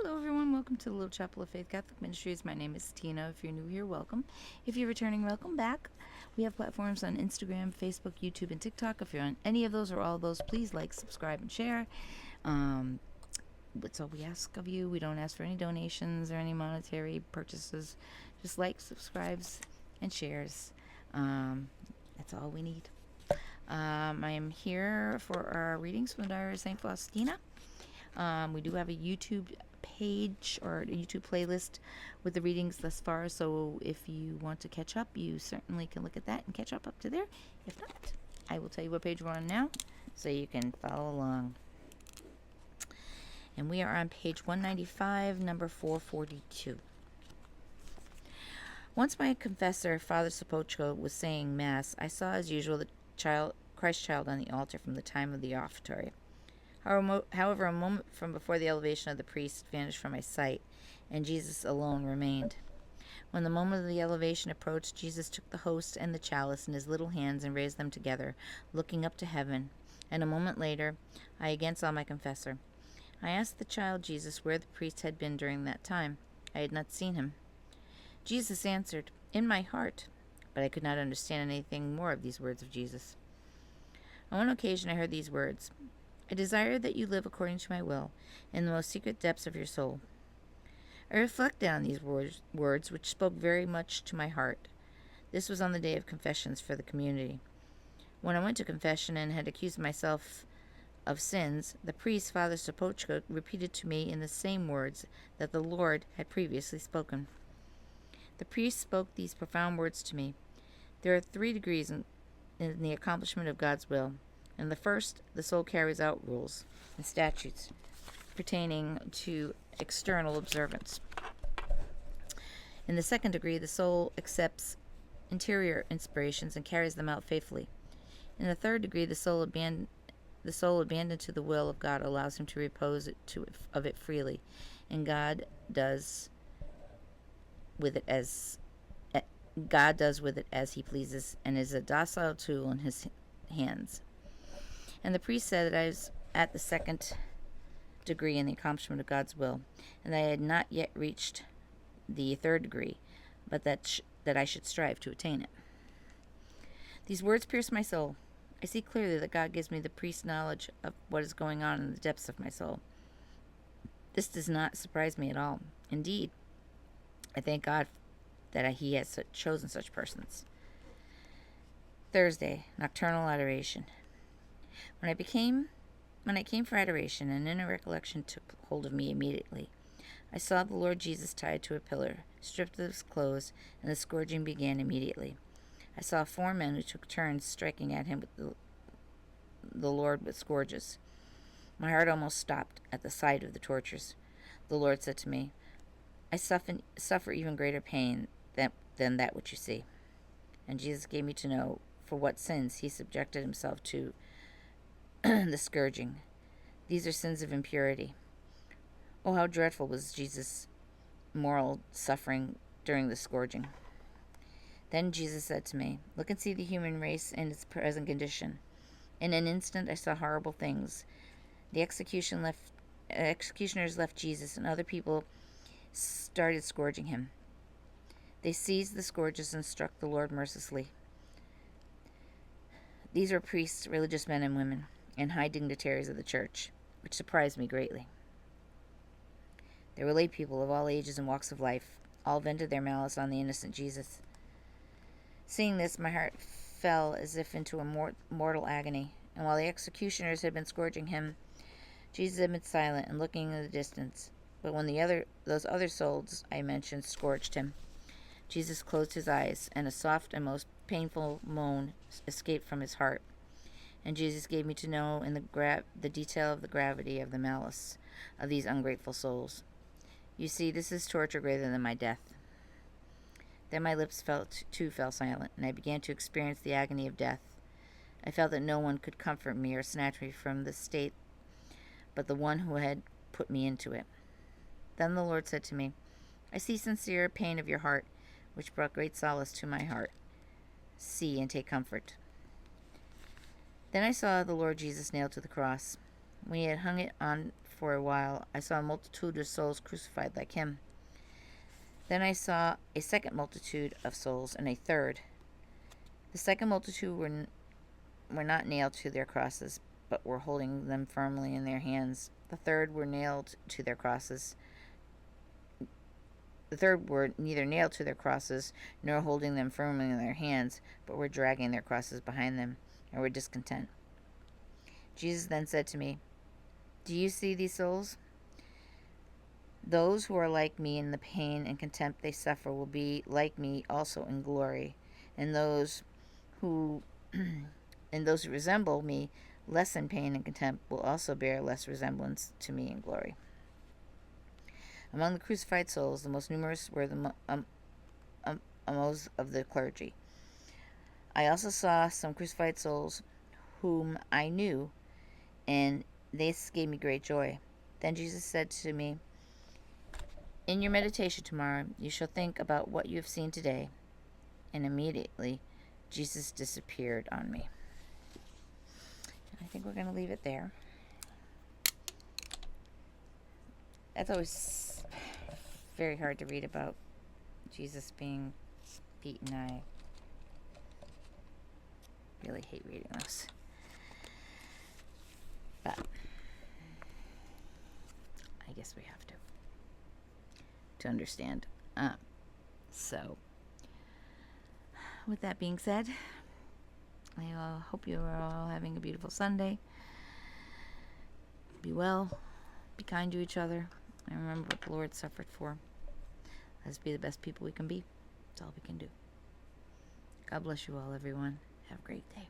Hello, everyone. Welcome to the Little Chapel of Faith Catholic Ministries. My name is Tina. If you're new here, welcome. If you're returning, welcome back. We have platforms on Instagram, Facebook, YouTube, and TikTok. If you're on any of those or all of those, please like, subscribe, and share. That's all we ask of you. We don't ask for any donations or any monetary purchases. Just like, subscribes, and shares. That's all we need. I am here for our readings from the Diary of Saint Faustina. We do have a YouTube page or a YouTube playlist with the readings thus far, so if you want to catch up, you certainly can look at that and catch up to there. If not, I will tell you what page we're on now so you can follow along. And we are on page 195, number 442. Once my confessor, Father Sapochko, was saying Mass, I saw as usual the Christ child on the altar from the time of the offertory. However, a moment from before the elevation of the priest vanished from my sight, and Jesus alone remained. When the moment of the elevation approached, Jesus took the host and the chalice in his little hands and raised them together, looking up to heaven. And a moment later, I again saw my confessor. I asked the child Jesus where the priest had been during that time. I had not seen him. Jesus answered, "In my heart." But I could not understand anything more of these words of Jesus. On one occasion I heard these words, "I desire that you live according to my will, in the most secret depths of your soul." I reflected on these words, which spoke very much to my heart. This was on the day of confessions for the community. When I went to confession and had accused myself of sins, the priest, Father Sapochko, repeated to me in the same words that the Lord had previously spoken. The priest spoke these profound words to me. There are 3 degrees in the accomplishment of God's will. In the first, the soul carries out rules and statutes pertaining to external observance. In the second degree, the soul accepts interior inspirations and carries them out faithfully. In the third degree, the soul abandoned to the will of God allows him to repose of it freely, and God does with it as he pleases, and is a docile tool in his hands. And the priest said that I was at the second degree in the accomplishment of God's will, and that I had not yet reached the third degree, but that I should strive to attain it. These words pierce my soul. I see clearly that God gives me the priest's knowledge of what is going on in the depths of my soul. This does not surprise me at all. Indeed, I thank God that he has chosen such persons. Thursday, Nocturnal Adoration. When I came for adoration, an inner recollection took hold of me immediately. I saw the Lord Jesus tied to a pillar, stripped of his clothes, and the scourging began immediately. I saw 4 men who took turns striking at him with the Lord with scourges. My heart almost stopped at the sight of the tortures. The Lord said to me, "I suffer even greater pain than that which you see." And Jesus gave me to know for what sins he subjected himself to the scourging. These are sins of impurity. Oh, how dreadful was Jesus' moral suffering during the scourging. Then Jesus said to me, "Look and see the human race in its present condition." In an instant I saw horrible things. The executioners left Jesus, and other people started scourging him. They seized the scourges and struck the Lord mercilessly. These were priests, religious men and women, and high dignitaries of the church, which surprised me greatly. There were lay people of all ages and walks of life. All vented their malice on the innocent Jesus. Seeing this, my heart fell as if into a mortal agony, and while the executioners had been scourging him, Jesus had been silent and looking in the distance. But when those other souls I mentioned scourged him, Jesus closed his eyes, and a soft and most painful moan escaped from his heart. And Jesus gave me to know in the detail of the gravity of the malice of these ungrateful souls. You see, this is torture greater than my death. Then my lips fell silent, and I began to experience the agony of death. I felt that no one could comfort me or snatch me from this state but the one who had put me into it. Then the Lord said to me, "I see sincere pain of your heart, which brought great solace to my heart. See and take comfort." Then I saw the Lord Jesus nailed to the cross. When he had hung it on for a while, I saw a multitude of souls crucified like him. Then I saw a second multitude of souls, and a third. The second multitude were not nailed to their crosses, but were holding them firmly in their hands. The third were nailed to their crosses. The third were neither nailed to their crosses, nor holding them firmly in their hands, but were dragging their crosses behind them, and were discontent. Jesus then said to me, "Do you see these souls? Those who are like me in the pain and contempt they suffer will be like me also in glory, and those who resemble me less in pain and contempt will also bear less resemblance to me in glory." Among the crucified souls, the most numerous were those of the clergy. I also saw some crucified souls whom I knew, and this gave me great joy. Then Jesus said to me, "In your meditation tomorrow, you shall think about what you have seen today." And immediately, Jesus disappeared on me. And I think we're going to leave it there. That's always very hard to read about Jesus being beaten. I really hate reading those. But I guess we have to understand. So, with that being said, I hope you are all having a beautiful Sunday. Be well, be kind to each other, and remember what the Lord suffered for. Let's be the best people we can be. That's all we can do. God bless you all, everyone. Have a great day.